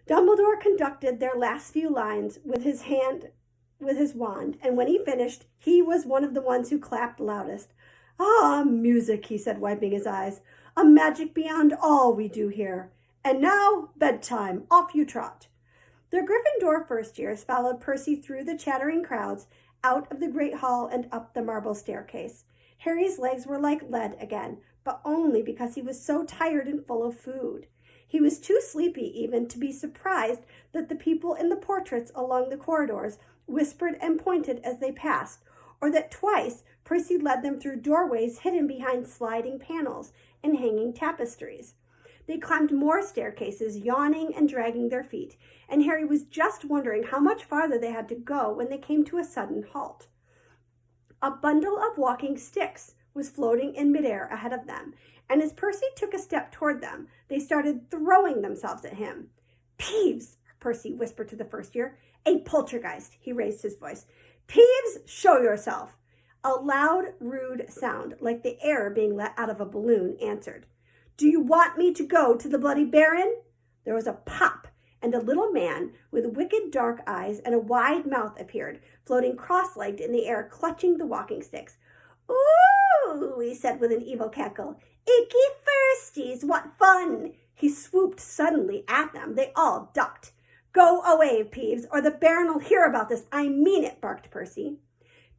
Dumbledore conducted their last few lines with his wand, and when he finished, he was one of the ones who clapped loudest. Ah, music, he said, wiping his eyes. A magic beyond all we do here. And now, bedtime. Off you trot. The Gryffindor first years followed Percy through the chattering crowds, out of the great hall and up the marble staircase. Harry's legs were like lead again, but only because he was so tired and full of food. He was too sleepy even to be surprised that the people in the portraits along the corridors whispered and pointed as they passed, or that twice Percy led them through doorways hidden behind sliding panels and hanging tapestries. They climbed more staircases, yawning and dragging their feet, and Harry was just wondering how much farther they had to go when they came to a sudden halt. A bundle of walking sticks was floating in midair ahead of them, and as Percy took a step toward them, they started throwing themselves at him. Peeves, Percy whispered to the first year. A poltergeist, he raised his voice. Peeves, show yourself. A loud, rude sound, like the air being let out of a balloon, answered. Do you want me to go to the Bloody Baron? There was a pop, and a little man with wicked dark eyes and a wide mouth appeared, floating cross-legged in the air, clutching the walking sticks. Ooh, he said with an evil cackle. Icky firsties, what fun! He swooped suddenly at them. They all ducked. Go away, Peeves, or the Baron will hear about this. I mean it, barked Percy.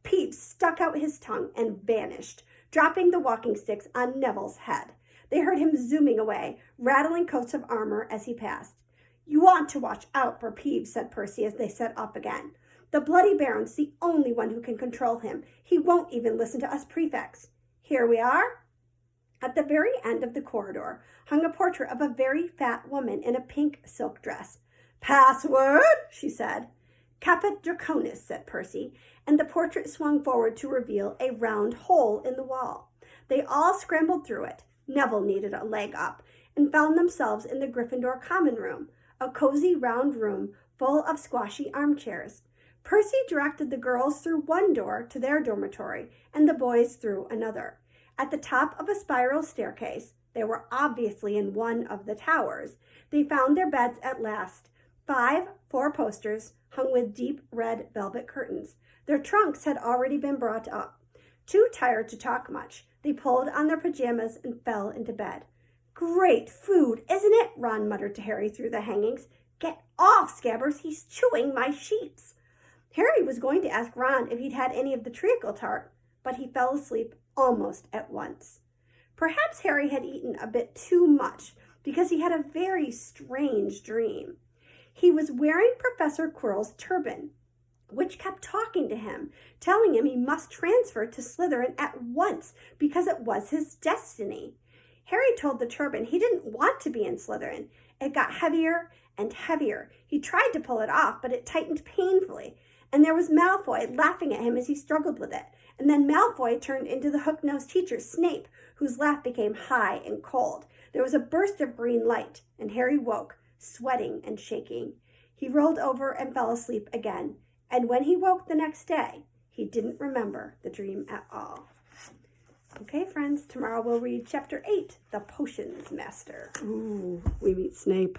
Peeves stuck out his tongue and vanished, dropping the walking sticks on Neville's head. They heard him zooming away, rattling coats of armor as he passed. You want to watch out for Peeves, said Percy as they set off again. The Bloody Baron's the only one who can control him. He won't even listen to us prefects. Here we are. At the very end of the corridor hung a portrait of a very fat woman in a pink silk dress. Password, she said. Caput Draconis, said Percy, and the portrait swung forward to reveal a round hole in the wall. They all scrambled through it. Neville needed a leg up, and found themselves in the Gryffindor common room, a cozy round room full of squashy armchairs. Percy directed the girls through one door to their dormitory, and the boys through another. At the top of a spiral staircase, they were obviously in one of the towers, they found their beds at last. 5 four-posters hung with deep red velvet curtains. Their trunks had already been brought up. Too tired to talk much, they pulled on their pajamas and fell into bed. Great food, isn't it? Ron muttered to Harry through the hangings. Get off, Scabbers, he's chewing my sheets. Harry was going to ask Ron if he'd had any of the treacle tart, but he fell asleep almost at once. Perhaps Harry had eaten a bit too much because he had a very strange dream. He was wearing Professor Quirrell's turban, which kept talking to him, telling him he must transfer to Slytherin at once because it was his destiny. Harry told the turban he didn't want to be in Slytherin. It got heavier and heavier. He tried to pull it off, but it tightened painfully. And there was Malfoy laughing at him as he struggled with it. And then Malfoy turned into the hook-nosed teacher, Snape, whose laugh became high and cold. There was a burst of green light, and Harry woke, sweating and shaking. He rolled over and fell asleep again. And when he woke the next day, he didn't remember the dream at all. Okay, friends, tomorrow we'll read Chapter 8, The Potions Master. Ooh, we meet Snape.